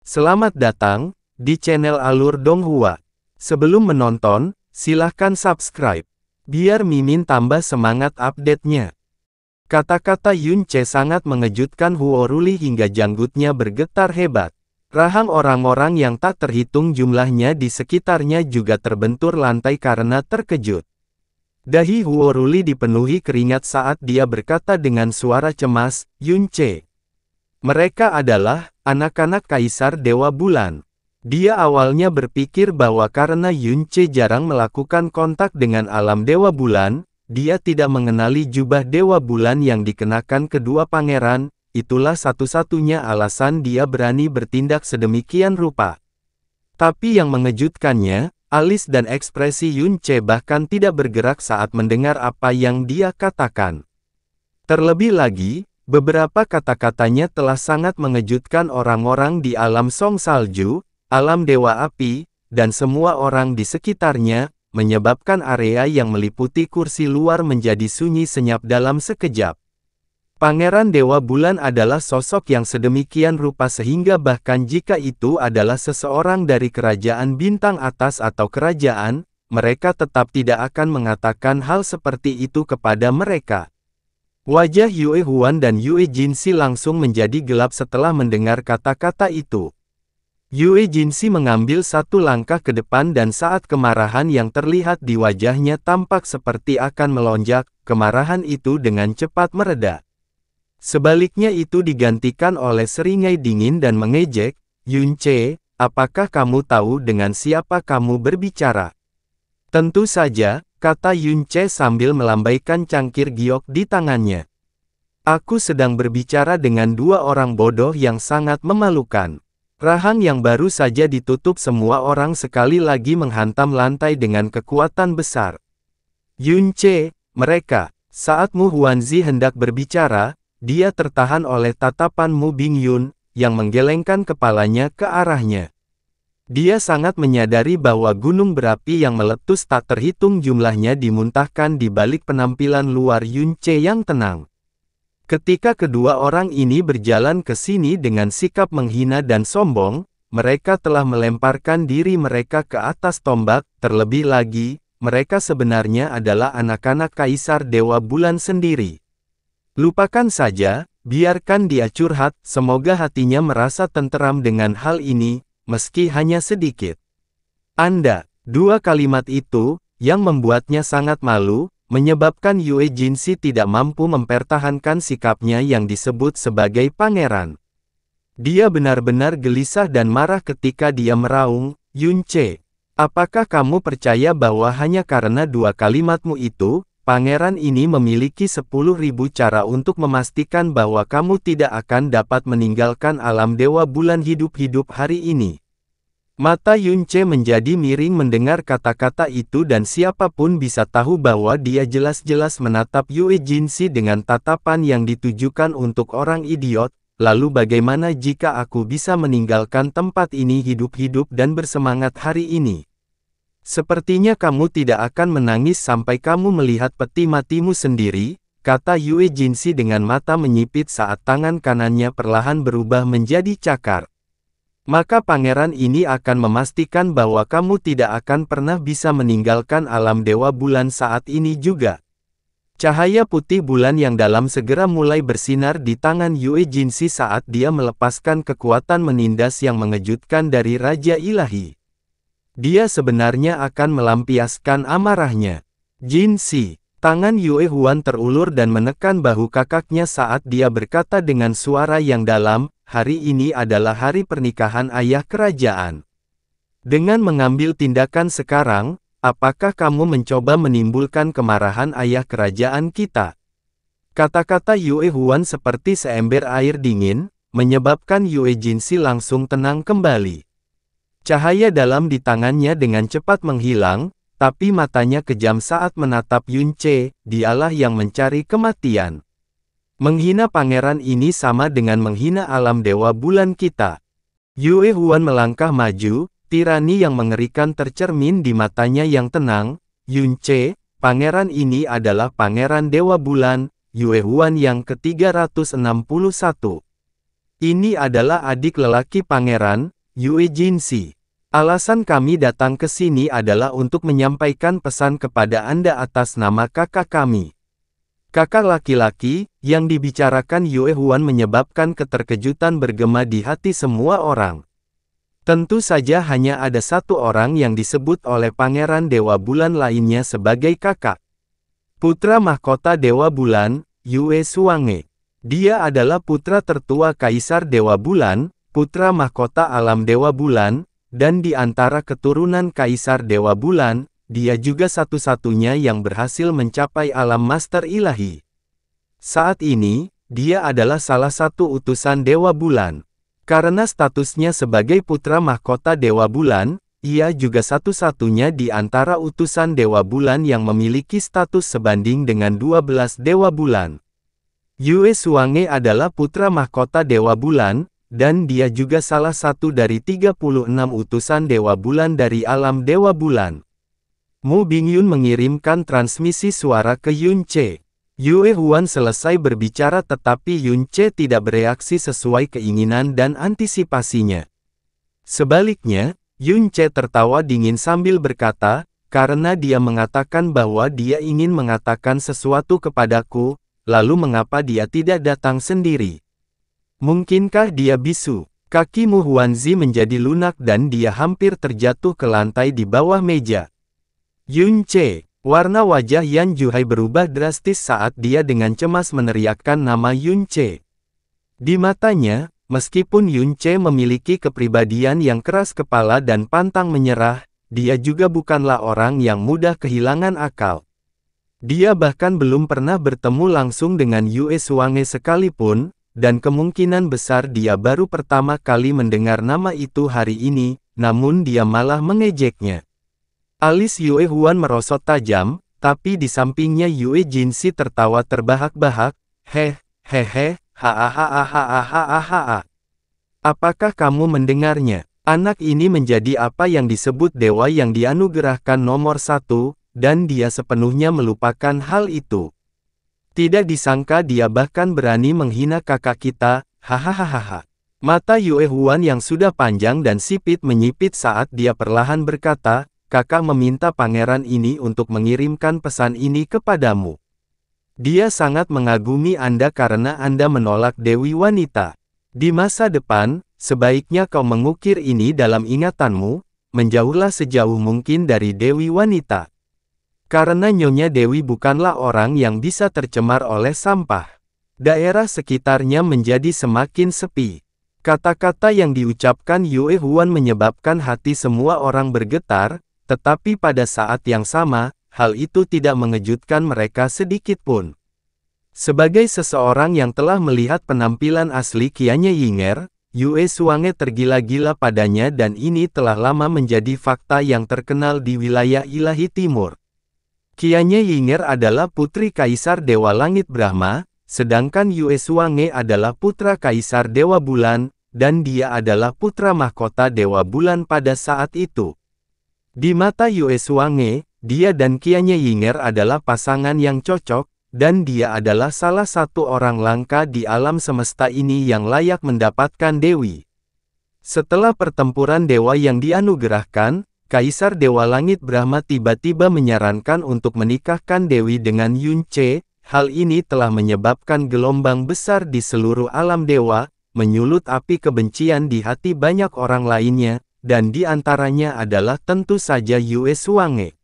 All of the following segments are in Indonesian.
Selamat datang di channel Alur Donghua. Sebelum menonton, silahkan subscribe, biar Mimin tambah semangat update-nya. Kata-kata Yun Che sangat mengejutkan Huo Ruli hingga janggutnya bergetar hebat. Rahang orang-orang yang tak terhitung jumlahnya di sekitarnya juga terbentur lantai karena terkejut. Dahi Huo Ruli dipenuhi keringat saat dia berkata dengan suara cemas, "Yun Che. Mereka adalah anak-anak Kaisar Dewa Bulan." Dia awalnya berpikir bahwa karena Yun Che jarang melakukan kontak dengan alam Dewa Bulan, dia tidak mengenali jubah Dewa Bulan yang dikenakan kedua pangeran, itulah satu-satunya alasan dia berani bertindak sedemikian rupa. Tapi yang mengejutkannya, alis dan ekspresi Yun Che bahkan tidak bergerak saat mendengar apa yang dia katakan. Terlebih lagi, beberapa kata-katanya telah sangat mengejutkan orang-orang di alam Song Salju, alam Dewa Api, dan semua orang di sekitarnya, menyebabkan area yang meliputi kursi luar menjadi sunyi senyap dalam sekejap. Pangeran Dewa Bulan adalah sosok yang sedemikian rupa sehingga bahkan jika itu adalah seseorang dari kerajaan bintang atas atau kerajaan, mereka tetap tidak akan mengatakan hal seperti itu kepada mereka. Wajah Yue Huan dan Yue Jinsi langsung menjadi gelap setelah mendengar kata-kata itu. Yue Jinsi mengambil satu langkah ke depan dan saat kemarahan yang terlihat di wajahnya tampak seperti akan melonjak, kemarahan itu dengan cepat mereda. Sebaliknya itu digantikan oleh seringai dingin dan mengejek, "Yun Che, apakah kamu tahu dengan siapa kamu berbicara?" "Tentu saja," kata Yun Che sambil melambaikan cangkir giok di tangannya. "Aku sedang berbicara dengan dua orang bodoh yang sangat memalukan." Rahang yang baru saja ditutup semua orang sekali lagi menghantam lantai dengan kekuatan besar. "Yun Che, mereka." Saat Mu Huanzi hendak berbicara, dia tertahan oleh tatapan Mu Bingyun, yang menggelengkan kepalanya ke arahnya. Dia sangat menyadari bahwa gunung berapi yang meletus tak terhitung jumlahnya dimuntahkan di balik penampilan luar Yun Che yang tenang. Ketika kedua orang ini berjalan ke sini dengan sikap menghina dan sombong, mereka telah melemparkan diri mereka ke atas tombak, terlebih lagi, mereka sebenarnya adalah anak-anak Kaisar Dewa Bulan sendiri. Lupakan saja, biarkan dia curhat, semoga hatinya merasa tenteram dengan hal ini, meski hanya sedikit. Anda, dua kalimat itu, yang membuatnya sangat malu, menyebabkan Yue Jinsi tidak mampu mempertahankan sikapnya yang disebut sebagai pangeran. Dia benar-benar gelisah dan marah ketika dia meraung, "Yun Che, apakah kamu percaya bahwa hanya karena dua kalimatmu itu, pangeran ini memiliki 10.000 cara untuk memastikan bahwa kamu tidak akan dapat meninggalkan alam Dewa Bulan hidup-hidup hari ini?" Mata Yun Che menjadi miring mendengar kata-kata itu dan siapapun bisa tahu bahwa dia jelas-jelas menatap Yue Jinsi dengan tatapan yang ditujukan untuk orang idiot. "Lalu bagaimana jika aku bisa meninggalkan tempat ini hidup-hidup dan bersemangat hari ini? Sepertinya kamu tidak akan menangis sampai kamu melihat peti matimu sendiri," kata Yue Jinsi dengan mata menyipit saat tangan kanannya perlahan berubah menjadi cakar. "Maka pangeran ini akan memastikan bahwa kamu tidak akan pernah bisa meninggalkan alam Dewa Bulan saat ini juga." Cahaya putih bulan yang dalam segera mulai bersinar di tangan Yue Jinsi saat dia melepaskan kekuatan menindas yang mengejutkan dari Raja Ilahi. Dia sebenarnya akan melampiaskan amarahnya. "Jinsi." Tangan Yue Huan terulur dan menekan bahu kakaknya saat dia berkata dengan suara yang dalam, "Hari ini adalah hari pernikahan ayah kerajaan. Dengan mengambil tindakan sekarang, apakah kamu mencoba menimbulkan kemarahan ayah kerajaan kita?" Kata-kata Yue Huan seperti seember air dingin, menyebabkan Yue Jinsi langsung tenang kembali. Cahaya dalam di tangannya dengan cepat menghilang, tapi matanya kejam saat menatap Yun Che, "Dialah yang mencari kematian. Menghina pangeran ini sama dengan menghina alam Dewa Bulan kita." Yue Huan melangkah maju, tirani yang mengerikan tercermin di matanya yang tenang. "Yun Che, pangeran ini adalah pangeran Dewa Bulan, Yue Huan yang ke-361. Ini adalah adik lelaki pangeran, Yue Jinxi. Alasan kami datang ke sini adalah untuk menyampaikan pesan kepada Anda atas nama kakak kami. Kakak laki-laki, yang dibicarakan Yue Huan menyebabkan keterkejutan bergema di hati semua orang. Tentu saja hanya ada satu orang yang disebut oleh Pangeran Dewa Bulan lainnya sebagai kakak. Putra mahkota Dewa Bulan, Yue Xuange. Dia adalah putra tertua Kaisar Dewa Bulan, putra mahkota alam Dewa Bulan, dan di antara keturunan Kaisar Dewa Bulan, dia juga satu-satunya yang berhasil mencapai alam Master Ilahi. Saat ini, dia adalah salah satu utusan Dewa Bulan. Karena statusnya sebagai putra mahkota Dewa Bulan, ia juga satu-satunya di antara utusan Dewa Bulan yang memiliki status sebanding dengan 12 Dewa Bulan. Yue Xuange adalah putra mahkota Dewa Bulan, dan dia juga salah satu dari 36 utusan Dewa Bulan dari alam Dewa Bulan. Mu Bingyun mengirimkan transmisi suara ke Yun Ce. Yue Huan selesai berbicara tetapi Yun Ce tidak bereaksi sesuai keinginan dan antisipasinya. Sebaliknya, Yun Ce tertawa dingin sambil berkata, karena dia mengatakan bahwa dia ingin mengatakan sesuatu kepadaku, lalu mengapa dia tidak datang sendiri? Mungkinkah dia bisu? Kaki Mu Huanzi menjadi lunak dan dia hampir terjatuh ke lantai di bawah meja. Yun Ce, warna wajah Yan Juhai berubah drastis saat dia dengan cemas meneriakkan nama Yun Ce. Di matanya, meskipun Yun Ce memiliki kepribadian yang keras kepala dan pantang menyerah, dia juga bukanlah orang yang mudah kehilangan akal. Dia bahkan belum pernah bertemu langsung dengan Yue Xuange sekalipun, dan kemungkinan besar dia baru pertama kali mendengar nama itu hari ini, namun dia malah mengejeknya. Alis Yue Huan merosot tajam, tapi di sampingnya Yue Jinxi tertawa terbahak-bahak, hehehe, hahaha. Apakah kamu mendengarnya? Anak ini menjadi apa yang disebut dewa yang dianugerahkan nomor 1, dan dia sepenuhnya melupakan hal itu. Tidak disangka dia bahkan berani menghina kakak kita, hahaha. Mata Yue Huan yang sudah panjang dan sipit menyipit saat dia perlahan berkata, kakak meminta pangeran ini untuk mengirimkan pesan ini kepadamu. Dia sangat mengagumi Anda karena Anda menolak Dewi Wanita. Di masa depan, sebaiknya kau mengukir ini dalam ingatanmu, menjauhlah sejauh mungkin dari Dewi Wanita. Karena Nyonya Dewi bukanlah orang yang bisa tercemar oleh sampah. Daerah sekitarnya menjadi semakin sepi. Kata-kata yang diucapkan Yue Huan menyebabkan hati semua orang bergetar, tetapi pada saat yang sama, hal itu tidak mengejutkan mereka sedikit pun. Sebagai seseorang yang telah melihat penampilan asli Qianye Yinger, Yue Xuange tergila-gila padanya dan ini telah lama menjadi fakta yang terkenal di wilayah Ilahi Timur. Qianye Yinger adalah putri Kaisar Dewa Langit Brahma, sedangkan Yue Xuange adalah putra Kaisar Dewa Bulan, dan dia adalah putra mahkota Dewa Bulan pada saat itu. Di mata Yue Xuange, dia dan Qianye Yinger adalah pasangan yang cocok, dan dia adalah salah satu orang langka di alam semesta ini yang layak mendapatkan Dewi. Setelah pertempuran dewa yang dianugerahkan, Kaisar Dewa Langit Brahma tiba-tiba menyarankan untuk menikahkan Dewi dengan Yun Ce. Hal ini telah menyebabkan gelombang besar di seluruh alam dewa, menyulut api kebencian di hati banyak orang lainnya, dan di antaranya adalah tentu saja Yue Xuange.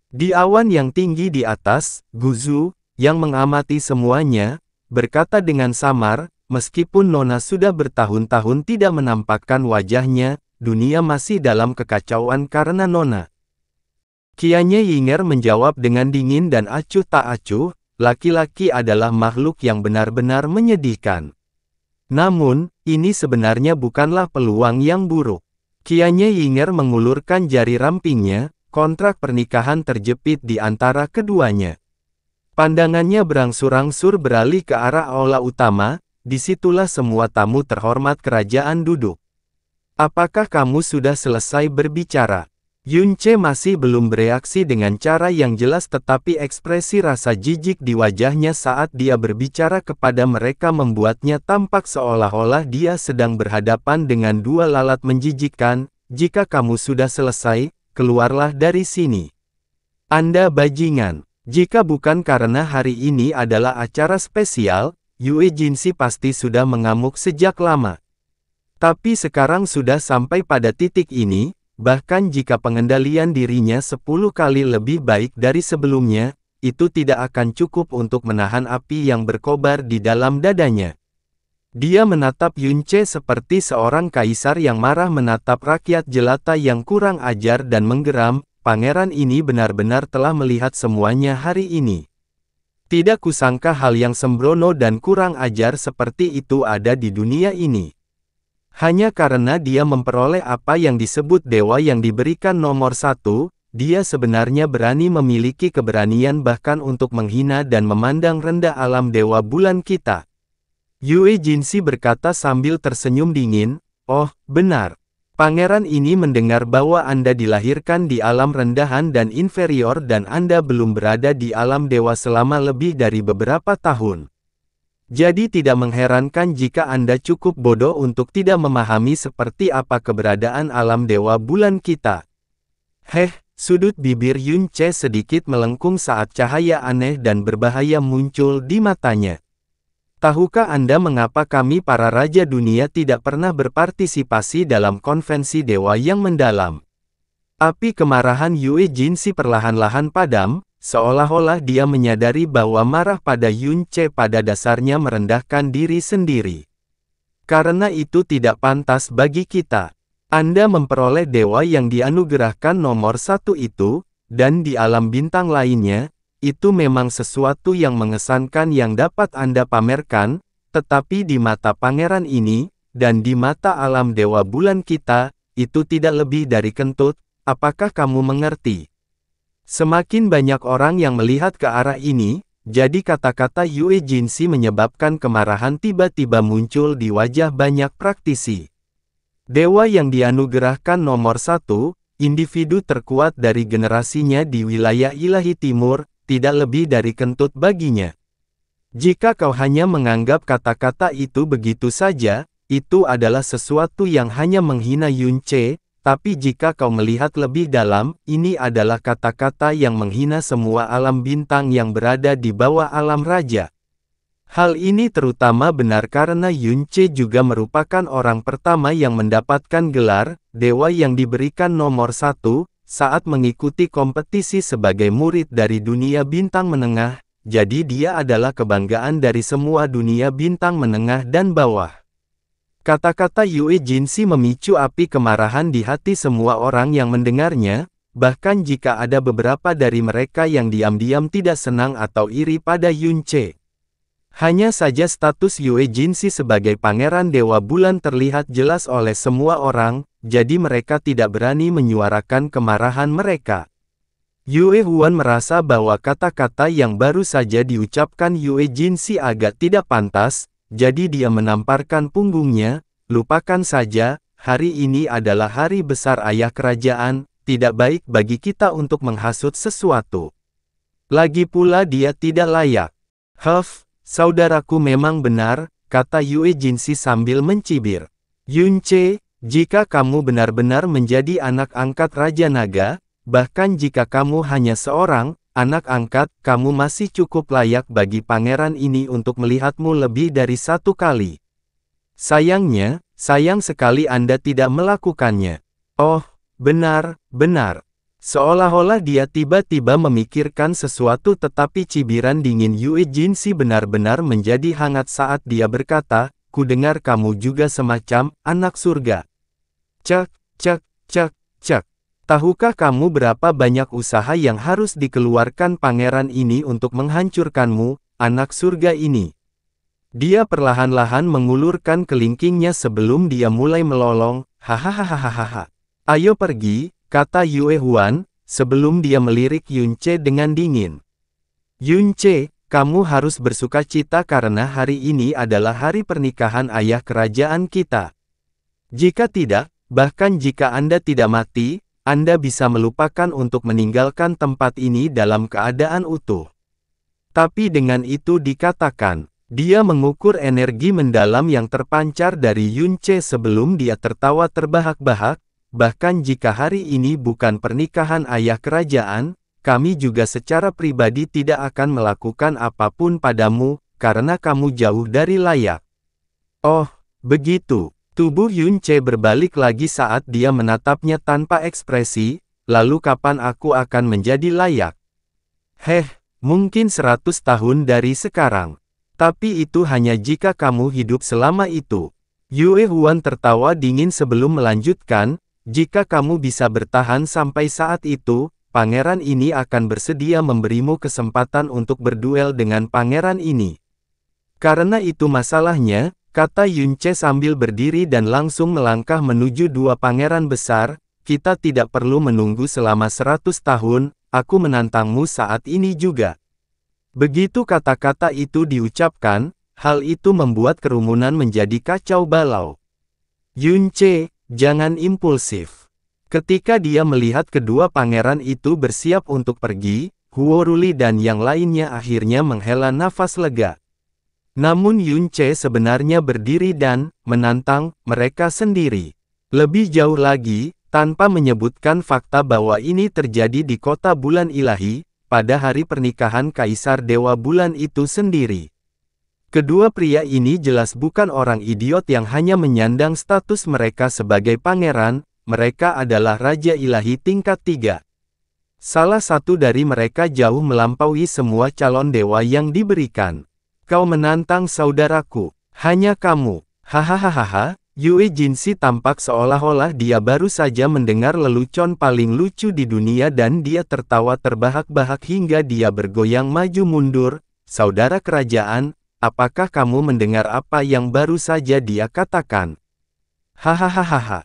Di awan yang tinggi di atas, Guzu, yang mengamati semuanya, berkata dengan samar, meskipun Nona sudah bertahun-tahun tidak menampakkan wajahnya, dunia masih dalam kekacauan karena Nona. Qianye Yinger menjawab dengan dingin dan acuh tak acuh, laki-laki adalah makhluk yang benar-benar menyedihkan. Namun, ini sebenarnya bukanlah peluang yang buruk. Qianye Yinger mengulurkan jari rampingnya, kontrak pernikahan terjepit di antara keduanya. Pandangannya berangsur-angsur beralih ke arah aula utama, disitulah semua tamu terhormat kerajaan duduk. Apakah kamu sudah selesai berbicara? Yun Che masih belum bereaksi dengan cara yang jelas, tetapi ekspresi rasa jijik di wajahnya saat dia berbicara kepada mereka membuatnya tampak seolah-olah dia sedang berhadapan dengan dua lalat menjijikkan. Jika kamu sudah selesai, keluarlah dari sini. Anda bajingan. Jika bukan karena hari ini adalah acara spesial, Yue Jinsi pasti sudah mengamuk sejak lama. Tapi sekarang sudah sampai pada titik ini. Bahkan jika pengendalian dirinya 10 kali lebih baik dari sebelumnya, itu tidak akan cukup untuk menahan api yang berkobar di dalam dadanya. Dia menatap Yun Che seperti seorang kaisar yang marah menatap rakyat jelata yang kurang ajar dan menggeram. Pangeran ini benar-benar telah melihat semuanya hari ini. Tidak kusangka hal yang sembrono dan kurang ajar seperti itu ada di dunia ini. Hanya karena dia memperoleh apa yang disebut dewa yang diberikan nomor 1, dia sebenarnya berani memiliki keberanian bahkan untuk menghina dan memandang rendah alam dewa bulan kita. Yue Jinsi berkata sambil tersenyum dingin, "Oh, benar. Pangeran ini mendengar bahwa Anda dilahirkan di alam rendahan dan inferior dan Anda belum berada di alam dewa selama lebih dari beberapa tahun. Jadi tidak mengherankan jika Anda cukup bodoh untuk tidak memahami seperti apa keberadaan alam dewa bulan kita." Sudut bibir Yun Che sedikit melengkung saat cahaya aneh dan berbahaya muncul di matanya. "Tahukah Anda mengapa kami para raja dunia tidak pernah berpartisipasi dalam konvensi dewa yang mendalam?" Api kemarahan Yue Jinsi perlahan-lahan padam. Seolah-olah dia menyadari bahwa marah pada Yun Che pada dasarnya merendahkan diri sendiri. "Karena itu tidak pantas bagi kita. Anda memperoleh dewa yang dianugerahkan nomor 1 itu, dan di alam bintang lainnya, itu memang sesuatu yang mengesankan yang dapat Anda pamerkan, tetapi di mata pangeran ini, dan di mata alam dewa bulan kita, itu tidak lebih dari kentut. Apakah kamu mengerti?" Semakin banyak orang yang melihat ke arah ini, jadi kata-kata Yue Jinsi menyebabkan kemarahan tiba-tiba muncul di wajah banyak praktisi. Dewa yang dianugerahkan nomor 1, individu terkuat dari generasinya di wilayah ilahi timur, tidak lebih dari kentut baginya. Jika kau hanya menganggap kata-kata itu begitu saja, itu adalah sesuatu yang hanya menghina Yun Che. Tapi jika kau melihat lebih dalam, ini adalah kata-kata yang menghina semua alam bintang yang berada di bawah alam raja. Hal ini terutama benar karena Yun Che juga merupakan orang pertama yang mendapatkan gelar dewa yang diberikan nomor 1 saat mengikuti kompetisi sebagai murid dari dunia bintang menengah. Jadi dia adalah kebanggaan dari semua dunia bintang menengah dan bawah. Kata-kata Yue Jinsi memicu api kemarahan di hati semua orang yang mendengarnya, bahkan jika ada beberapa dari mereka yang diam-diam tidak senang atau iri pada Yun Che. Hanya saja status Yue Jinsi sebagai pangeran dewa bulan terlihat jelas oleh semua orang, jadi mereka tidak berani menyuarakan kemarahan mereka. Yue Huan merasa bahwa kata-kata yang baru saja diucapkan Yue Jinsi agak tidak pantas, jadi dia menamparkan punggungnya. "Lupakan saja, hari ini adalah hari besar ayah kerajaan, tidak baik bagi kita untuk menghasut sesuatu. Lagi pula dia tidak layak." Saudaraku memang benar," kata Yue Jinsi sambil mencibir. "Yun Che, jika kamu benar-benar menjadi anak angkat Raja Naga, bahkan jika kamu hanya seorang anak angkat, kamu masih cukup layak bagi pangeran ini untuk melihatmu lebih dari 1 kali. Sayangnya, sayang sekali Anda tidak melakukannya." "Oh, benar, benar." Seolah-olah dia tiba-tiba memikirkan sesuatu tetapi cibiran dingin Yue Jinsi benar-benar menjadi hangat saat dia berkata, "Ku dengar kamu juga semacam anak surga." Cek, cek, cek, cek. Tahukah kamu berapa banyak usaha yang harus dikeluarkan pangeran ini untuk menghancurkanmu, anak surga ini? Dia perlahan-lahan mengulurkan kelingkingnya sebelum dia mulai melolong, "Hahaha. Ayo pergi," kata Yue Huan, sebelum dia melirik Yun Che dengan dingin. "Yun Che, kamu harus bersukacita karena hari ini adalah hari pernikahan ayah kerajaan kita. Jika tidak, bahkan jika Anda tidak mati, Anda bisa melupakan untuk meninggalkan tempat ini dalam keadaan utuh. Tapi dengan itu dikatakan, dia mengukur energi mendalam yang terpancar dari Yunce sebelum dia tertawa terbahak-bahak, bahkan jika hari ini bukan pernikahan ayah kerajaan, kami juga secara pribadi tidak akan melakukan apapun padamu, karena kamu jauh dari layak. Oh, begitu. Tubuh Yunce berbalik lagi saat dia menatapnya tanpa ekspresi, lalu kapan aku akan menjadi layak? Mungkin 100 tahun dari sekarang. Tapi itu hanya jika kamu hidup selama itu. Yue Huan tertawa dingin sebelum melanjutkan, jika kamu bisa bertahan sampai saat itu, pangeran ini akan bersedia memberimu kesempatan untuk berduel dengan pangeran ini. Karena itu masalahnya, kata Yunce sambil berdiri dan langsung melangkah menuju dua pangeran besar, kita tidak perlu menunggu selama 100 tahun, aku menantangmu saat ini juga. Begitu kata-kata itu diucapkan, hal itu membuat kerumunan menjadi kacau balau. Yunce, jangan impulsif. Ketika dia melihat kedua pangeran itu bersiap untuk pergi, Huo Ruli dan yang lainnya akhirnya menghela nafas lega. Namun Yunce sebenarnya berdiri dan menantang mereka sendiri. Lebih jauh lagi, tanpa menyebutkan fakta bahwa ini terjadi di kota bulan ilahi, pada hari pernikahan Kaisar Dewa Bulan itu sendiri. Kedua pria ini jelas bukan orang idiot yang hanya menyandang status mereka sebagai pangeran, mereka adalah Raja Ilahi tingkat 3. Salah satu dari mereka jauh melampaui semua calon dewa yang diberikan. Kau menantang saudaraku, hanya kamu, hahaha. Yue Jinsi tampak seolah-olah dia baru saja mendengar lelucon paling lucu di dunia dan dia tertawa terbahak-bahak hingga dia bergoyang maju mundur. Saudara kerajaan, apakah kamu mendengar apa yang baru saja dia katakan? Hahaha.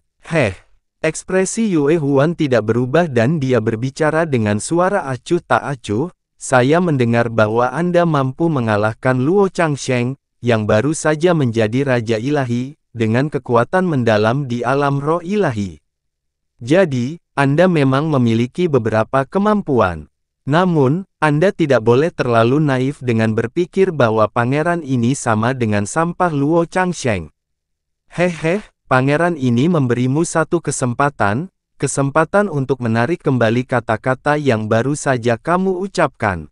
Ekspresi Yue Huan tidak berubah dan dia berbicara dengan suara acuh tak acuh. Saya mendengar bahwa Anda mampu mengalahkan Luo Changsheng, yang baru saja menjadi Raja Ilahi, dengan kekuatan mendalam di alam roh ilahi. Jadi, Anda memang memiliki beberapa kemampuan. Namun, Anda tidak boleh terlalu naif dengan berpikir bahwa pangeran ini sama dengan sampah Luo Changsheng. Pangeran ini memberimu satu kesempatan untuk menarik kembali kata-kata yang baru saja kamu ucapkan.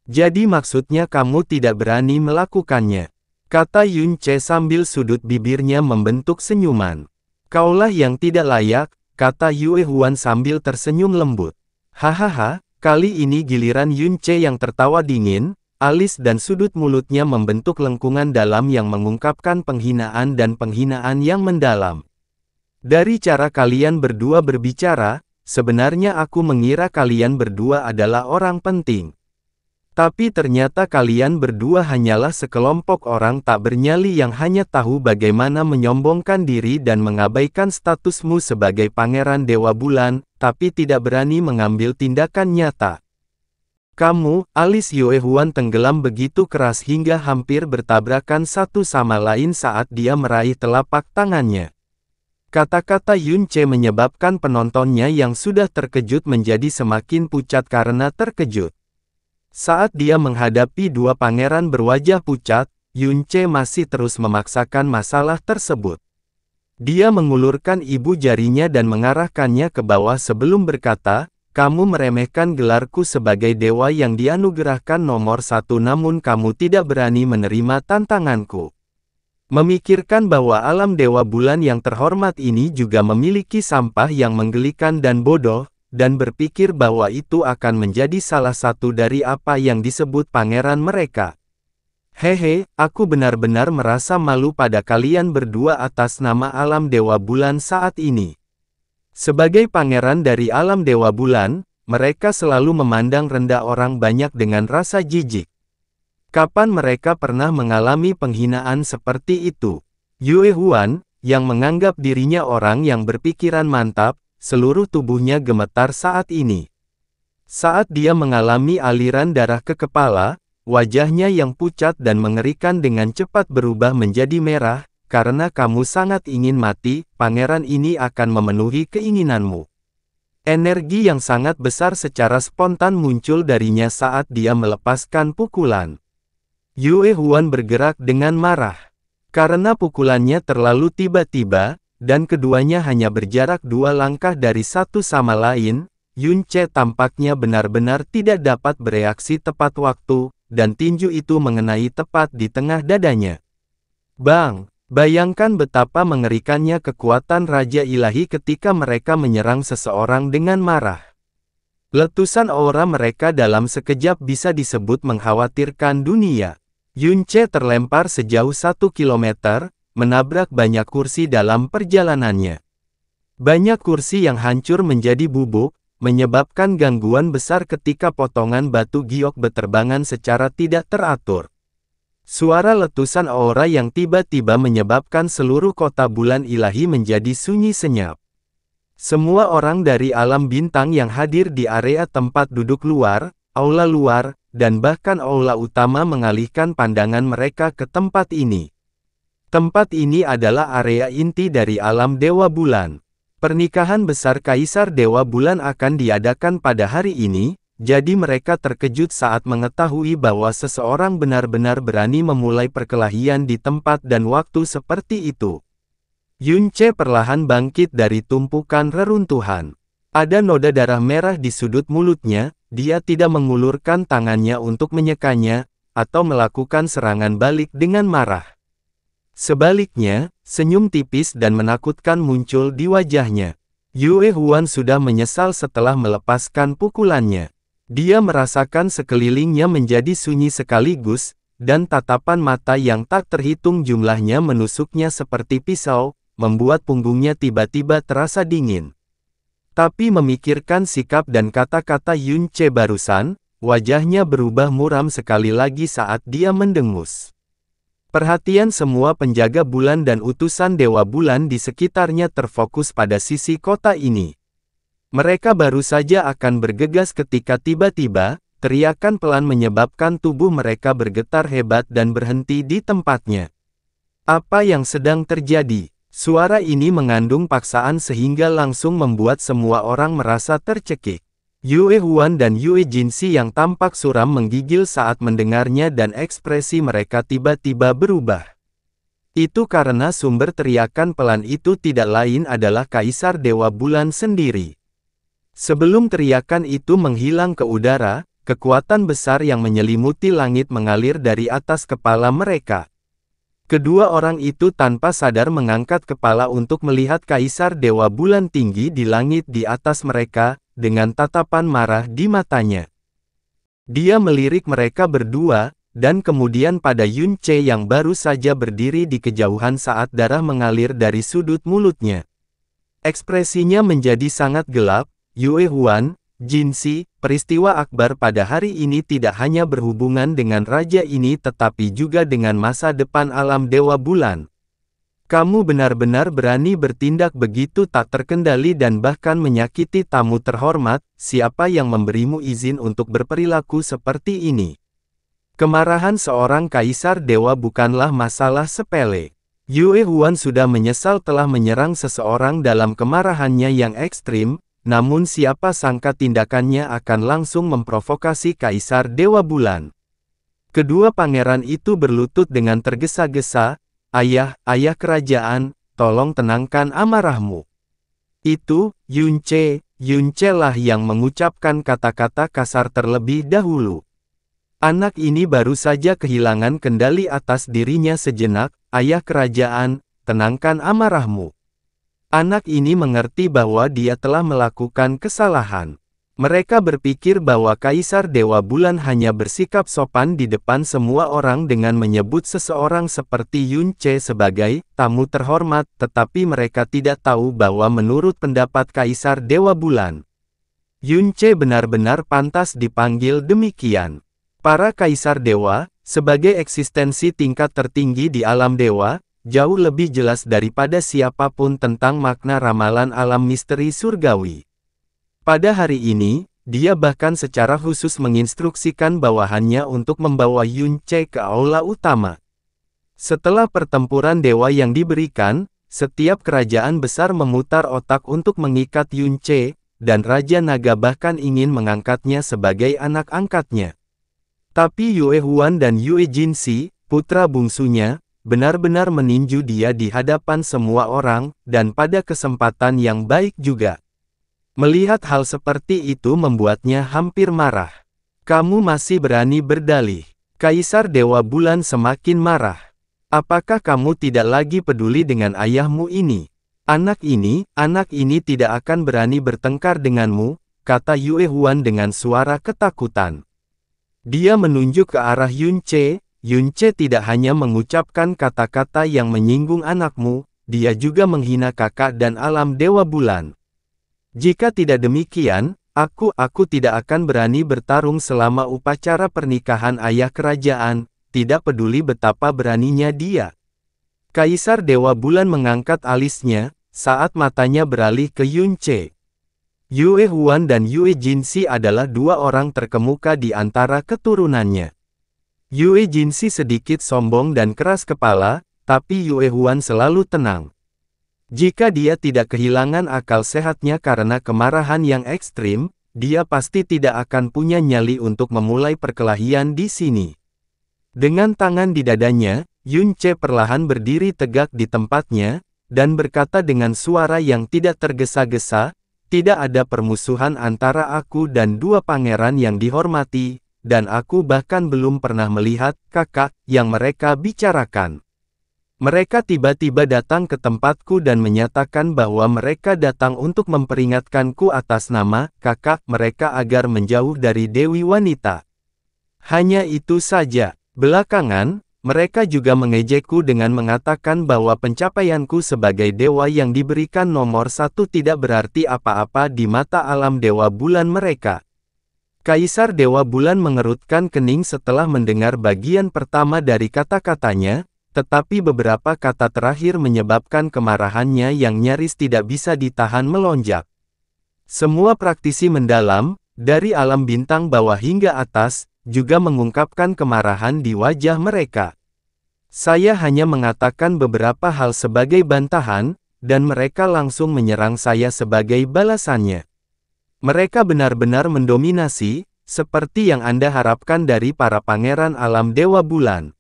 Jadi maksudnya kamu tidak berani melakukannya, kata Yunce sambil sudut bibirnya membentuk senyuman. Kaulah yang tidak layak, kata Yue Huan sambil tersenyum lembut. Hahaha, kali ini giliran Yunce yang tertawa dingin, alis dan sudut mulutnya membentuk lengkungan dalam yang mengungkapkan penghinaan dan penghinaan yang mendalam. Dari cara kalian berdua berbicara, sebenarnya aku mengira kalian berdua adalah orang penting. Tapi ternyata kalian berdua hanyalah sekelompok orang tak bernyali yang hanya tahu bagaimana menyombongkan diri dan mengabaikan statusmu sebagai Pangeran Dewa Bulan, tapi tidak berani mengambil tindakan nyata. Kamu, alis Yue Huan tenggelam begitu keras hingga hampir bertabrakan satu sama lain saat dia meraih telapak tangannya. Kata-kata Yunce menyebabkan penontonnya yang sudah terkejut menjadi semakin pucat karena terkejut. Saat dia menghadapi dua pangeran berwajah pucat, Yunce masih terus memaksakan masalah tersebut. Dia mengulurkan ibu jarinya dan mengarahkannya ke bawah sebelum berkata, kamu meremehkan gelarku sebagai dewa yang dianugerahkan nomor 1 namun kamu tidak berani menerima tantanganku. Memikirkan bahwa alam Dewa Bulan yang terhormat ini juga memiliki sampah yang menggelikan dan bodoh, dan berpikir bahwa itu akan menjadi salah satu dari apa yang disebut pangeran mereka. Aku benar-benar merasa malu pada kalian berdua atas nama alam Dewa Bulan saat ini. Sebagai pangeran dari alam Dewa Bulan, mereka selalu memandang rendah orang banyak dengan rasa jijik. Kapan mereka pernah mengalami penghinaan seperti itu? Yue Huan, yang menganggap dirinya orang yang berpikiran mantap, seluruh tubuhnya gemetar saat ini. Saat dia mengalami aliran darah ke kepala, wajahnya yang pucat dan mengerikan dengan cepat berubah menjadi merah, karena kamu sangat ingin mati, pangeran ini akan memenuhi keinginanmu. Energi yang sangat besar secara spontan muncul darinya saat dia melepaskan pukulan. Yue Huan bergerak dengan marah. Karena pukulannya terlalu tiba-tiba, dan keduanya hanya berjarak 2 langkah dari satu sama lain, Yun Ce tampaknya benar-benar tidak dapat bereaksi tepat waktu, dan tinju itu mengenai tepat di tengah dadanya. Bang! Bayangkan betapa mengerikannya kekuatan Raja Ilahi ketika mereka menyerang seseorang dengan marah. Letusan aura mereka dalam sekejap bisa disebut mengkhawatirkan dunia. Yun Ce terlempar sejauh 1 kilometer, menabrak banyak kursi dalam perjalanannya. Banyak kursi yang hancur menjadi bubuk, menyebabkan gangguan besar ketika potongan batu giok beterbangan secara tidak teratur. Suara letusan aura yang tiba-tiba menyebabkan seluruh kota bulan ilahi menjadi sunyi senyap. Semua orang dari alam bintang yang hadir di area tempat duduk luar, aula luar, dan bahkan aula utama mengalihkan pandangan mereka ke tempat ini. Tempat ini adalah area inti dari alam Dewa Bulan. Pernikahan besar Kaisar Dewa Bulan akan diadakan pada hari ini. Jadi mereka terkejut saat mengetahui bahwa seseorang benar-benar berani memulai perkelahian di tempat dan waktu seperti itu. Yun Ce perlahan bangkit dari tumpukan reruntuhan. Ada noda darah merah di sudut mulutnya, dia tidak mengulurkan tangannya untuk menyekanya, atau melakukan serangan balik dengan marah. Sebaliknya, senyum tipis dan menakutkan muncul di wajahnya. Yue Huan sudah menyesal setelah melepaskan pukulannya. Dia merasakan sekelilingnya menjadi sunyi sekaligus, dan tatapan mata yang tak terhitung jumlahnya menusuknya seperti pisau, membuat punggungnya tiba-tiba terasa dingin. Tapi memikirkan sikap dan kata-kata Yun Ce barusan, wajahnya berubah muram sekali lagi saat dia mendengus. Perhatian semua penjaga bulan dan utusan Dewa Bulan di sekitarnya terfokus pada sisi kota ini. Mereka baru saja akan bergegas ketika tiba-tiba, teriakan pelan menyebabkan tubuh mereka bergetar hebat dan berhenti di tempatnya. Apa yang sedang terjadi? Suara ini mengandung paksaan sehingga langsung membuat semua orang merasa tercekik. Yue Huan dan Yue Jinxi yang tampak suram menggigil saat mendengarnya dan ekspresi mereka tiba-tiba berubah. Itu karena sumber teriakan pelan itu tidak lain adalah Kaisar Dewa Bulan sendiri. Sebelum teriakan itu menghilang ke udara, kekuatan besar yang menyelimuti langit mengalir dari atas kepala mereka. Kedua orang itu tanpa sadar mengangkat kepala untuk melihat Kaisar Dewa Bulan tinggi di langit di atas mereka, dengan tatapan marah di matanya. Dia melirik mereka berdua, dan kemudian pada Yun Ce yang baru saja berdiri di kejauhan saat darah mengalir dari sudut mulutnya. Ekspresinya menjadi sangat gelap. Yue Huan, Jinxi, peristiwa akbar pada hari ini tidak hanya berhubungan dengan raja ini tetapi juga dengan masa depan alam Dewa Bulan. Kamu benar-benar berani bertindak begitu tak terkendali dan bahkan menyakiti tamu terhormat, siapa yang memberimu izin untuk berperilaku seperti ini? Kemarahan seorang kaisar dewa bukanlah masalah sepele. Yue Huan sudah menyesal telah menyerang seseorang dalam kemarahannya yang ekstrim, namun siapa sangka tindakannya akan langsung memprovokasi Kaisar Dewa Bulan. Kedua pangeran itu berlutut dengan tergesa-gesa, "Ayah kerajaan, tolong tenangkan amarahmu." Itu, Yun Ce lah yang mengucapkan kata-kata kasar terlebih dahulu. Anak ini baru saja kehilangan kendali atas dirinya sejenak, "Ayah kerajaan, tenangkan amarahmu." Anak ini mengerti bahwa dia telah melakukan kesalahan. Mereka berpikir bahwa Kaisar Dewa Bulan hanya bersikap sopan di depan semua orang dengan menyebut seseorang seperti Yun Ce sebagai tamu terhormat, tetapi mereka tidak tahu bahwa menurut pendapat Kaisar Dewa Bulan, Yun Ce benar-benar pantas dipanggil demikian. Para Kaisar Dewa, sebagai eksistensi tingkat tertinggi di alam dewa, jauh lebih jelas daripada siapapun tentang makna ramalan alam misteri surgawi. Pada hari ini, dia bahkan secara khusus menginstruksikan bawahannya untuk membawa Yun Ce ke aula utama. Setelah pertempuran dewa yang diberikan, setiap kerajaan besar memutar otak untuk mengikat Yun Ce, dan Raja Naga bahkan ingin mengangkatnya sebagai anak angkatnya. Tapi Yue Huan dan Yue Jinxi, putra bungsunya, benar-benar meninju dia di hadapan semua orang, dan pada kesempatan yang baik juga. Melihat hal seperti itu membuatnya hampir marah. Kamu masih berani berdalih. Kaisar Dewa Bulan semakin marah. Apakah kamu tidak lagi peduli dengan ayahmu ini? Anak ini tidak akan berani bertengkar denganmu, kata Yue Huan dengan suara ketakutan. Dia menunjuk ke arah Yun Ce. Yun Ce tidak hanya mengucapkan kata-kata yang menyinggung anakmu, dia juga menghina kakak dan alam Dewa Bulan. Jika tidak demikian, aku tidak akan berani bertarung selama upacara pernikahan ayah kerajaan, tidak peduli betapa beraninya dia. Kaisar Dewa Bulan mengangkat alisnya, saat matanya beralih ke Yun Ce. Yue Huan dan Yue Jinxi adalah dua orang terkemuka di antara keturunannya. Yue Jinxi sedikit sombong dan keras kepala, tapi Yue Huan selalu tenang. Jika dia tidak kehilangan akal sehatnya karena kemarahan yang ekstrim, dia pasti tidak akan punya nyali untuk memulai perkelahian di sini. Dengan tangan di dadanya, Yun Ce perlahan berdiri tegak di tempatnya, dan berkata dengan suara yang tidak tergesa-gesa, tidak ada permusuhan antara aku dan dua pangeran yang dihormati, dan aku bahkan belum pernah melihat kakak yang mereka bicarakan. Mereka tiba-tiba datang ke tempatku dan menyatakan bahwa mereka datang untuk memperingatkanku atas nama kakak mereka agar menjauh dari Dewi Wanita. Hanya itu saja. Belakangan, mereka juga mengejekku dengan mengatakan bahwa pencapaianku sebagai dewa yang diberikan nomor 1 tidak berarti apa-apa di mata alam Dewa Bulan mereka. Kaisar Dewa Bulan mengerutkan kening setelah mendengar bagian pertama dari kata-katanya, tetapi beberapa kata terakhir menyebabkan kemarahannya yang nyaris tidak bisa ditahan melonjak. Semua praktisi mendalam, dari alam bintang bawah hingga atas, juga mengungkapkan kemarahan di wajah mereka. Saya hanya mengatakan beberapa hal sebagai bantahan, dan mereka langsung menyerang saya sebagai balasannya. Mereka benar-benar mendominasi, seperti yang Anda harapkan dari para pangeran alam Dewa Bulan.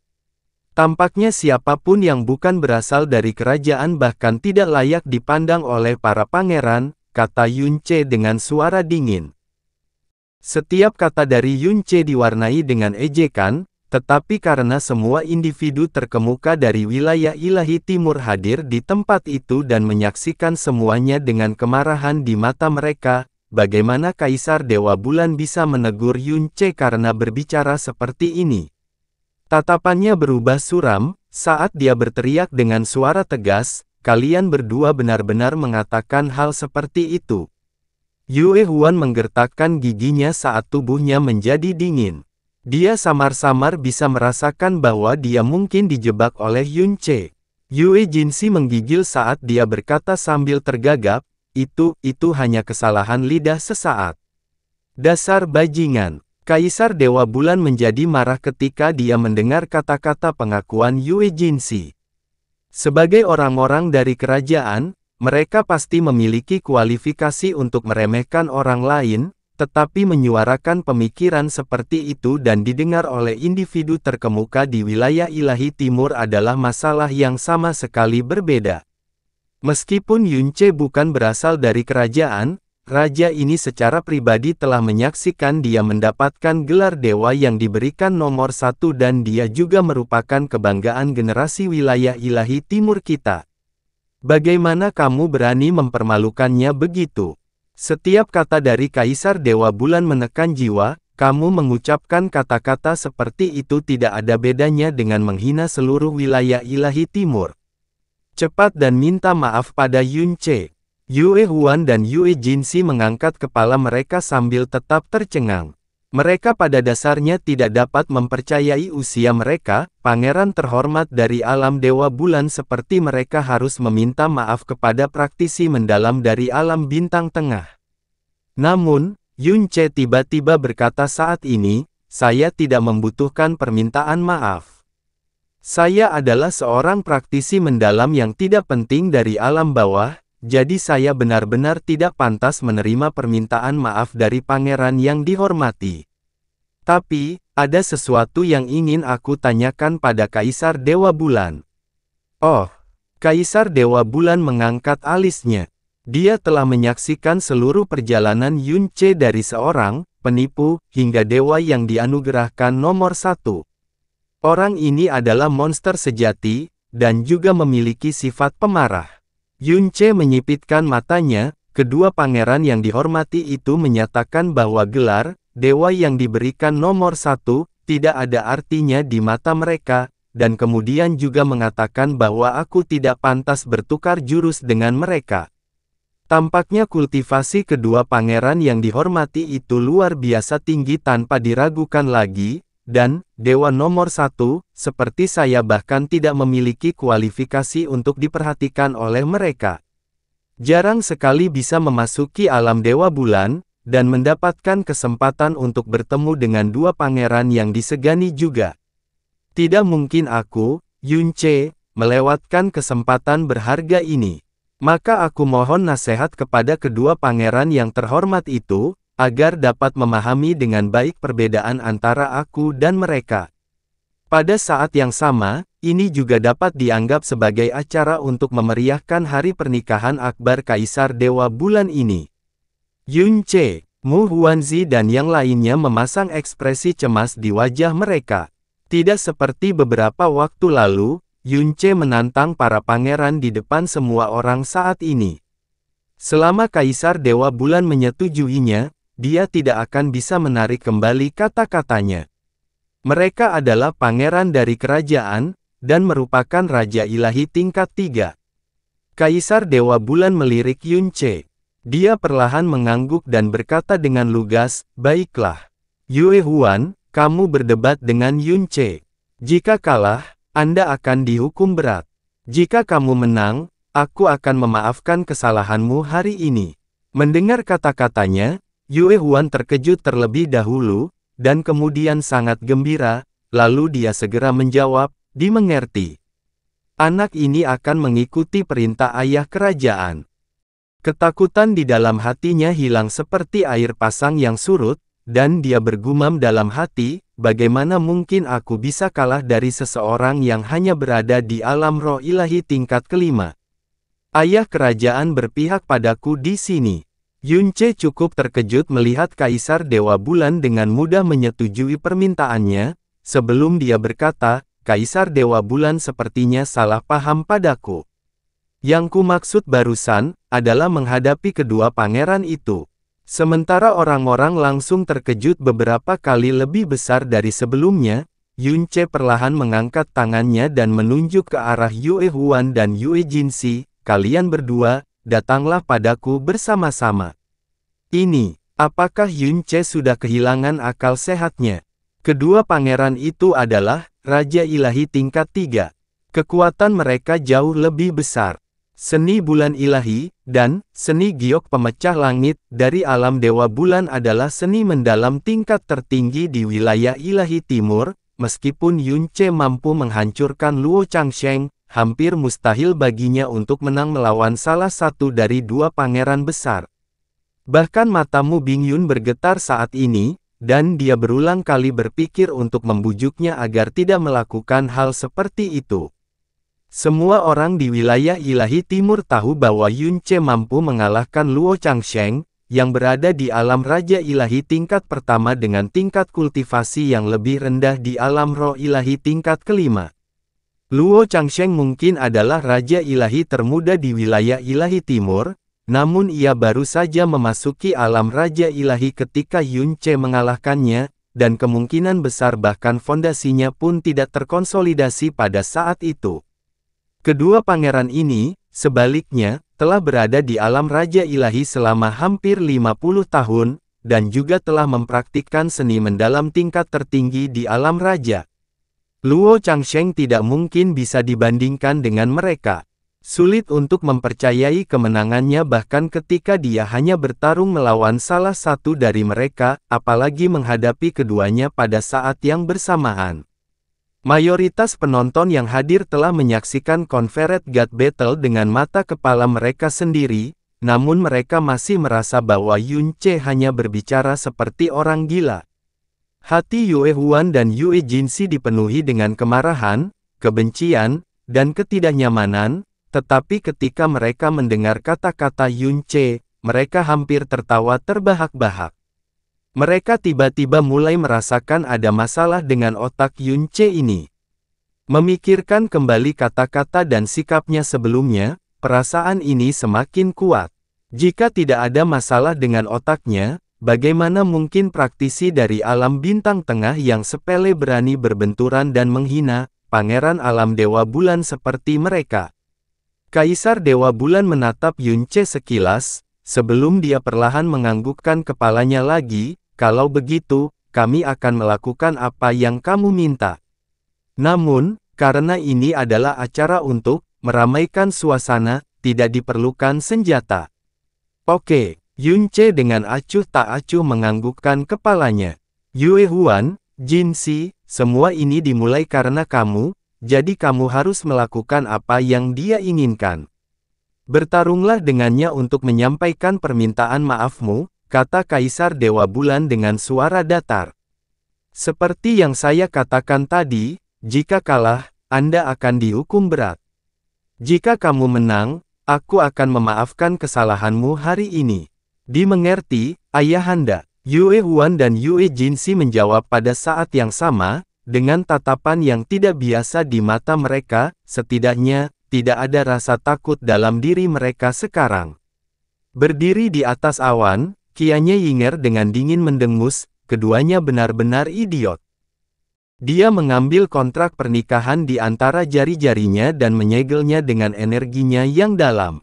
Tampaknya siapapun yang bukan berasal dari kerajaan bahkan tidak layak dipandang oleh para pangeran, kata Yun Ce dengan suara dingin. Setiap kata dari Yun Ce diwarnai dengan ejekan, tetapi karena semua individu terkemuka dari wilayah ilahi timur hadir di tempat itu dan menyaksikan semuanya dengan kemarahan di mata mereka, bagaimana Kaisar Dewa Bulan bisa menegur Yun Ce karena berbicara seperti ini? Tatapannya berubah suram, saat dia berteriak dengan suara tegas, kalian berdua benar-benar mengatakan hal seperti itu. Yue Huan menggertakkan giginya saat tubuhnya menjadi dingin. Dia samar-samar bisa merasakan bahwa dia mungkin dijebak oleh Yun Ce. Yue Jinxi menggigil saat dia berkata sambil tergagap, itu hanya kesalahan lidah sesaat. Dasar bajingan. Kaisar Dewa Bulan menjadi marah ketika dia mendengar kata-kata pengakuan Yue Jinxi. Sebagai orang-orang dari kerajaan, mereka pasti memiliki kualifikasi untuk meremehkan orang lain, tetapi menyuarakan pemikiran seperti itu dan didengar oleh individu terkemuka di wilayah ilahi timur adalah masalah yang sama sekali berbeda. Meskipun Yun Ce bukan berasal dari kerajaan, raja ini secara pribadi telah menyaksikan dia mendapatkan gelar dewa yang diberikan nomor 1 dan dia juga merupakan kebanggaan generasi wilayah ilahi timur kita. Bagaimana kamu berani mempermalukannya begitu? Setiap kata dari Kaisar Dewa Bulan menekan jiwa, kamu mengucapkan kata-kata seperti itu tidak ada bedanya dengan menghina seluruh wilayah ilahi timur. Cepat dan minta maaf pada Yun Ce. Yue Huan dan Yue Jinxi mengangkat kepala mereka sambil tetap tercengang. Mereka pada dasarnya tidak dapat mempercayai usia mereka, pangeran terhormat dari alam Dewa Bulan seperti mereka harus meminta maaf kepada praktisi mendalam dari alam bintang tengah. Namun, Yun Ce tiba-tiba berkata saat ini, saya tidak membutuhkan permintaan maaf. Saya adalah seorang praktisi mendalam yang tidak penting dari alam bawah, jadi saya benar-benar tidak pantas menerima permintaan maaf dari pangeran yang dihormati. Tapi, ada sesuatu yang ingin aku tanyakan pada Kaisar Dewa Bulan. Oh, Kaisar Dewa Bulan mengangkat alisnya. Dia telah menyaksikan seluruh perjalanan Yunce dari seorang penipu hingga dewa yang dianugerahkan nomor 1. Orang ini adalah monster sejati, dan juga memiliki sifat pemarah. Yunce menyipitkan matanya, kedua pangeran yang dihormati itu menyatakan bahwa gelar dewa yang diberikan nomor 1 tidak ada artinya di mata mereka, dan kemudian juga mengatakan bahwa aku tidak pantas bertukar jurus dengan mereka. Tampaknya kultivasi kedua pangeran yang dihormati itu luar biasa tinggi tanpa diragukan lagi, dan dewa nomor 1, seperti saya bahkan tidak memiliki kualifikasi untuk diperhatikan oleh mereka. Jarang sekali bisa memasuki alam Dewa Bulan, dan mendapatkan kesempatan untuk bertemu dengan dua pangeran yang disegani juga. Tidak mungkin aku, Yunce, melewatkan kesempatan berharga ini. Maka aku mohon nasihat kepada kedua pangeran yang terhormat itu, agar dapat memahami dengan baik perbedaan antara aku dan mereka. Pada saat yang sama, ini juga dapat dianggap sebagai acara untuk memeriahkan hari pernikahan akbar Kaisar Dewa Bulan ini. Yunce, Mu Huanzi dan yang lainnya memasang ekspresi cemas di wajah mereka. Tidak seperti beberapa waktu lalu, Yunce menantang para pangeran di depan semua orang saat ini. Selama Kaisar Dewa Bulan menyetujuinya, dia tidak akan bisa menarik kembali kata-katanya. Mereka adalah pangeran dari kerajaan, dan merupakan Raja Ilahi tingkat 3. Kaisar Dewa Bulan melirik Yunce. Dia perlahan mengangguk dan berkata dengan lugas, "Baiklah. Yue Huan, kamu berdebat dengan Yunce. Jika kalah, Anda akan dihukum berat. Jika kamu menang, aku akan memaafkan kesalahanmu hari ini." Mendengar kata-katanya, Yue Huan terkejut terlebih dahulu, dan kemudian sangat gembira, lalu dia segera menjawab, "Dimengerti. Anak ini akan mengikuti perintah ayah kerajaan." Ketakutan di dalam hatinya hilang seperti air pasang yang surut, dan dia bergumam dalam hati, bagaimana mungkin aku bisa kalah dari seseorang yang hanya berada di alam roh ilahi tingkat kelima? Ayah kerajaan berpihak padaku di sini. Yunce cukup terkejut melihat Kaisar Dewa Bulan dengan mudah menyetujui permintaannya, sebelum dia berkata, "Kaisar Dewa Bulan sepertinya salah paham padaku. Yang ku maksud barusan, adalah menghadapi kedua pangeran itu." Sementara orang-orang langsung terkejut beberapa kali lebih besar dari sebelumnya, Yunce perlahan mengangkat tangannya dan menunjuk ke arah Yue Huan dan Yue Jinxi, "Kalian berdua, datanglah padaku bersama-sama." Ini, apakah Yunce sudah kehilangan akal sehatnya? Kedua pangeran itu adalah Raja Ilahi tingkat 3. Kekuatan mereka jauh lebih besar. Seni bulan ilahi, dan seni giok pemecah langit dari alam Dewa Bulan adalah seni mendalam tingkat tertinggi di wilayah ilahi timur. Meskipun Yunce mampu menghancurkan Luo Changsheng, hampir mustahil baginya untuk menang melawan salah satu dari dua pangeran besar. Bahkan mata Mu Bingyun bergetar saat ini, dan dia berulang kali berpikir untuk membujuknya agar tidak melakukan hal seperti itu. Semua orang di wilayah ilahi timur tahu bahwa Yunce mampu mengalahkan Luo Changsheng, yang berada di alam Raja Ilahi tingkat pertama dengan tingkat kultivasi yang lebih rendah di alam roh ilahi tingkat kelima. Luo Changsheng mungkin adalah Raja Ilahi termuda di wilayah ilahi timur, namun ia baru saja memasuki alam Raja Ilahi ketika Yunce mengalahkannya, dan kemungkinan besar bahkan fondasinya pun tidak terkonsolidasi pada saat itu. Kedua pangeran ini, sebaliknya, telah berada di alam Raja Ilahi selama hampir 50 tahun, dan juga telah mempraktikkan seni mendalam tingkat tertinggi di alam Raja. Luo Changsheng tidak mungkin bisa dibandingkan dengan mereka. Sulit untuk mempercayai kemenangannya bahkan ketika dia hanya bertarung melawan salah satu dari mereka, apalagi menghadapi keduanya pada saat yang bersamaan. Mayoritas penonton yang hadir telah menyaksikan Confederate God Battle dengan mata kepala mereka sendiri, namun mereka masih merasa bahwa Yun Ce hanya berbicara seperti orang gila. Hati Yue Huan dan Yue Jinsi dipenuhi dengan kemarahan, kebencian, dan ketidaknyamanan, tetapi ketika mereka mendengar kata-kata Yun Ce, mereka hampir tertawa terbahak-bahak. Mereka tiba-tiba mulai merasakan ada masalah dengan otak Yun Ce ini. Memikirkan kembali kata-kata dan sikapnya sebelumnya, perasaan ini semakin kuat. Jika tidak ada masalah dengan otaknya, bagaimana mungkin praktisi dari alam bintang tengah yang sepele berani berbenturan dan menghina pangeran alam Dewa Bulan seperti mereka? Kaisar Dewa Bulan menatap Yun Ce sekilas, sebelum dia perlahan menganggukkan kepalanya lagi. Kalau begitu, kami akan melakukan apa yang kamu minta. Namun, karena ini adalah acara untuk meramaikan suasana, tidak diperlukan senjata. Oke, Yun Ce dengan acuh tak acuh menganggukkan kepalanya. Yue Huan, Jinsi, semua ini dimulai karena kamu, jadi kamu harus melakukan apa yang dia inginkan. Bertarunglah dengannya untuk menyampaikan permintaan maafmu, kata Kaisar Dewa Bulan dengan suara datar. Seperti yang saya katakan tadi, jika kalah, Anda akan dihukum berat. Jika kamu menang, aku akan memaafkan kesalahanmu hari ini. Dimengerti, Ayahanda. Yue Huan dan Yue Jinsi menjawab pada saat yang sama, dengan tatapan yang tidak biasa di mata mereka, setidaknya, tidak ada rasa takut dalam diri mereka sekarang. Berdiri di atas awan, kianya Yinger dengan dingin mendengus, keduanya benar-benar idiot. Dia mengambil kontrak pernikahan di antara jari-jarinya dan menyegelnya dengan energinya yang dalam.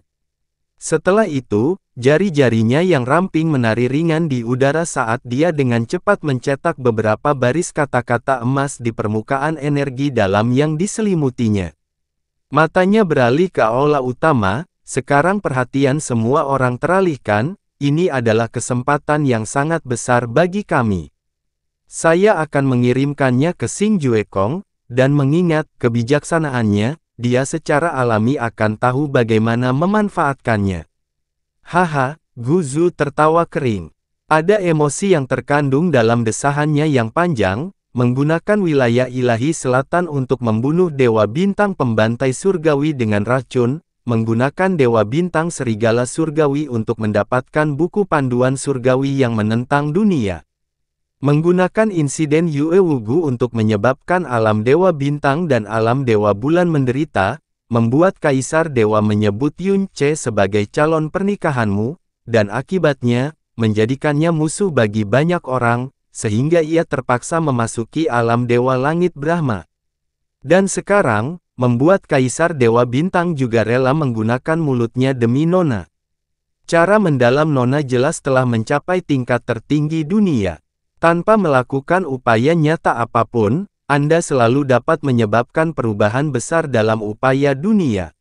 Setelah itu, jari-jarinya yang ramping menari ringan di udara saat dia dengan cepat mencetak beberapa baris kata-kata emas di permukaan energi dalam yang diselimutinya. Matanya beralih ke aula utama, sekarang perhatian semua orang teralihkan. Ini adalah kesempatan yang sangat besar bagi kami. Saya akan mengirimkannya ke Xing Juekong, dan mengingat kebijaksanaannya, dia secara alami akan tahu bagaimana memanfaatkannya. Haha, Guzu tertawa kering. Ada emosi yang terkandung dalam desahannya yang panjang, menggunakan wilayah ilahi selatan untuk membunuh Dewa Bintang Pembantai Surgawi dengan racun, menggunakan Dewa Bintang Serigala Surgawi untuk mendapatkan buku panduan surgawi yang menentang dunia. Menggunakan insiden Yue Wugu untuk menyebabkan alam Dewa Bintang dan alam Dewa Bulan menderita, membuat Kaisar Dewa menyebut Yun Ce sebagai calon pernikahanmu, dan akibatnya, menjadikannya musuh bagi banyak orang, sehingga ia terpaksa memasuki alam Dewa Langit Brahma. Dan sekarang, membuat Kaisar Dewa Bintang juga rela menggunakan mulutnya demi Nona. Cara mendalam Nona jelas telah mencapai tingkat tertinggi dunia. Tanpa melakukan upaya nyata apapun, Anda selalu dapat menyebabkan perubahan besar dalam upaya dunia.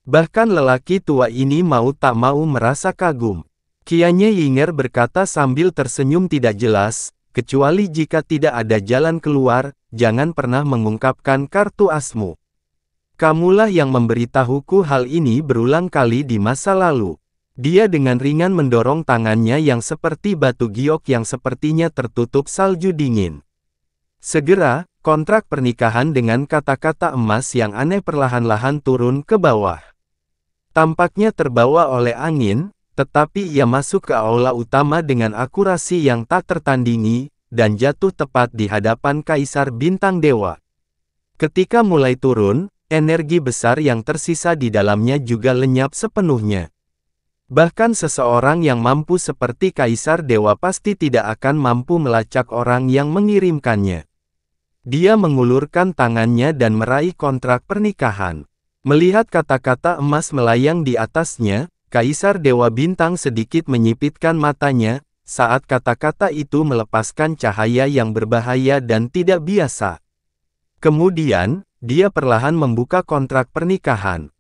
Bahkan lelaki tua ini mau tak mau merasa kagum. Kianya Yinger berkata sambil tersenyum tidak jelas, kecuali jika tidak ada jalan keluar, jangan pernah mengungkapkan kartu asmu. Kamulah yang memberitahuku hal ini berulang kali di masa lalu. Dia dengan ringan mendorong tangannya yang seperti batu giok yang sepertinya tertutup salju dingin. Segera, kontrak pernikahan dengan kata-kata emas yang aneh perlahan-lahan turun ke bawah. Tampaknya terbawa oleh angin, tetapi ia masuk ke aula utama dengan akurasi yang tak tertandingi, dan jatuh tepat di hadapan Kaisar Bintang Dewa. Ketika mulai turun, energi besar yang tersisa di dalamnya juga lenyap sepenuhnya. Bahkan seseorang yang mampu seperti Kaisar Dewa pasti tidak akan mampu melacak orang yang mengirimkannya. Dia mengulurkan tangannya dan meraih kontrak pernikahan. Melihat kata-kata emas melayang di atasnya, Kaisar Dewa Bintang sedikit menyipitkan matanya, saat kata-kata itu melepaskan cahaya yang berbahaya dan tidak biasa. Kemudian, dia perlahan membuka kontrak pernikahan.